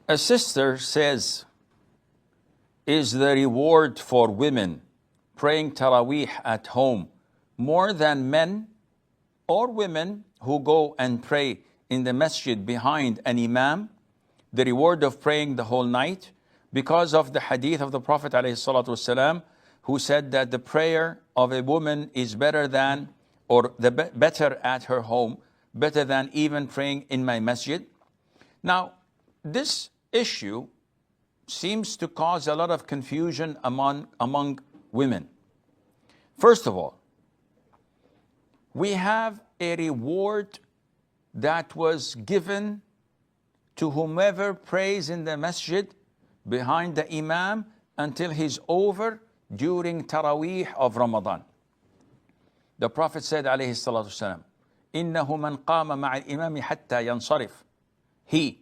A sister says, is the reward for women praying Taraweeh at home more than men or women who go and pray in the masjid behind an imam, the reward of praying the whole night? Because of the hadith of the Prophet ﷺ, who said that the prayer of a woman is better than, or better at her home, better than even praying in my masjid. Now, this issue seems to cause a lot of confusion among women. First of all, we have a reward that was given to whomever prays in the masjid behind the imam until he's over during Taraweeh of Ramadan. The Prophet said, alayhi salatu wasalam, إِنَّهُ مَنْ قَامَ مَعَ الْإِمَامِ حَتَّى يَنْصَرِفْ. He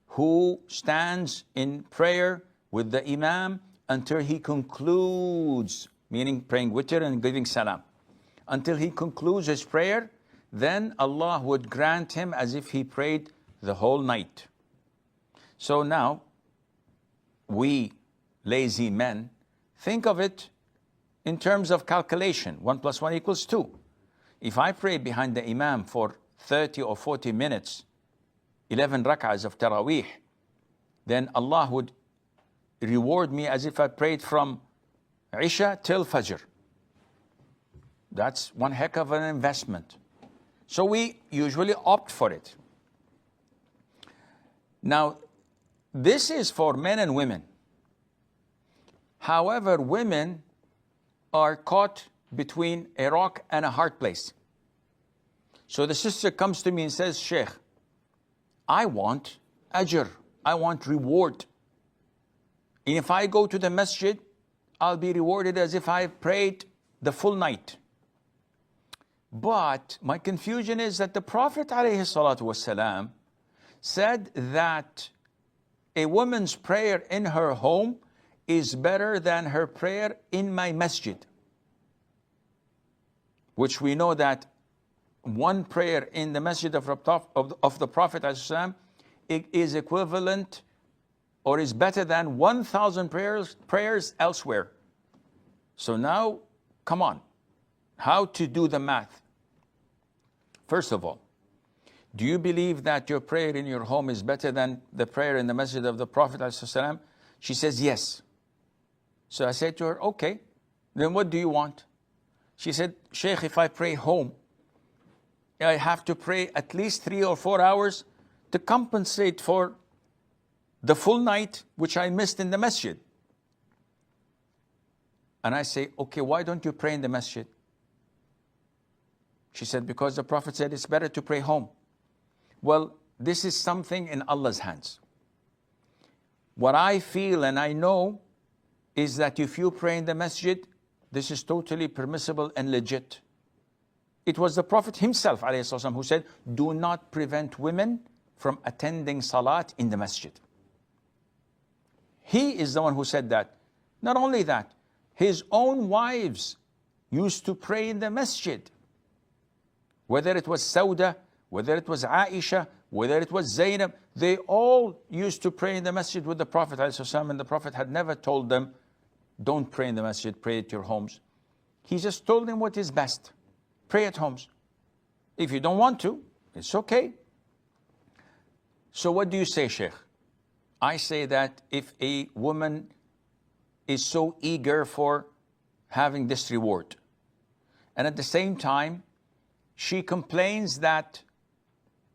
who stands in prayer with the imam until he concludes, meaning praying witr and giving salam, until he concludes his prayer, then Allah would grant him as if he prayed the whole night. So now, we lazy men think of it in terms of calculation. 1 + 1 = 2. If I pray behind the imam for 30 or 40 minutes, 11 rak'ahs of Taraweeh, then Allah would reward me as if I prayed from Isha till Fajr. That's one heck of an investment. So we usually opt for it. Now, this is for men and women. However, women are caught between a rock and a hard place. So the sister comes to me and says, Sheikh, I want ajr, I want reward. And if I go to the masjid, I'll be rewarded as if I prayed the full night. But my confusion is that the Prophet ﷺ said that a woman's prayer in her home is better than her prayer in my masjid. Which we know that one prayer in the masjid of the Prophet ﷺ is equivalent or is better than 1,000 prayers elsewhere. So now, come on, how to do the math? First of all, do you believe that your prayer in your home is better than the prayer in the masjid of the Prophet ﷺ? She says, yes. So I said to her, okay, then what do you want? She said, Sheikh, if I pray home, I have to pray at least 3 or 4 hours to compensate for the full night which I missed in the masjid. And I say, okay, why don't you pray in the masjid? She said, because the Prophet said it's better to pray home. Well, this is something in Allah's hands. What I feel and I know is that if you pray in the masjid, this is totally permissible and legit. It was the Prophet himself ﷺ who said, do not prevent women from attending salat in the masjid. He is the one who said that. Not only that, his own wives used to pray in the masjid. Whether it was Sauda, whether it was Aisha, whether it was Zainab, they all used to pray in the masjid with the Prophet ﷺ, and the Prophet had never told them, don't pray in the masjid, pray at your homes. He just told them what is best. Pray at homes. If you don't want to, it's okay. So what do you say, Sheikh? I say that if a woman is so eager for having this reward, and at the same time, she complains that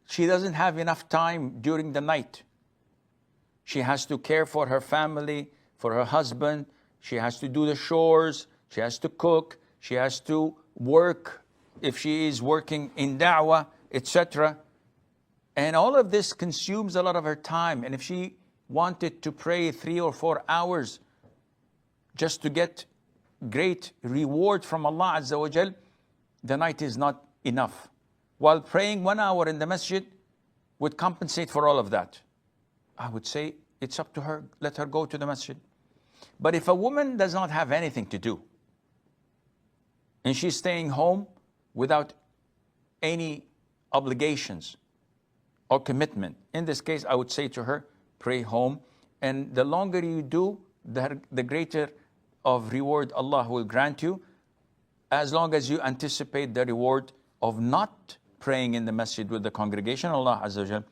she doesn't have enough time during the night. She has to care for her family, for her husband. She has to do the chores. She has to cook. She has to work if she is working in da'wah, etc. And all of this consumes a lot of her time. And if she wanted to pray 3 or 4 hours just to get great reward from Allah Azza wa Jal, the night is not enough. While praying 1 hour in the masjid would compensate for all of that. I would say it's up to her. Let her go to the masjid. But if a woman does not have anything to do, and she's staying home without any obligations or commitment, in this case, I would say to her, pray home. And the longer you do, the greater of reward Allah will grant you, as long as you anticipate the reward of not praying in the masjid with the congregation. Allah Azza wa Jal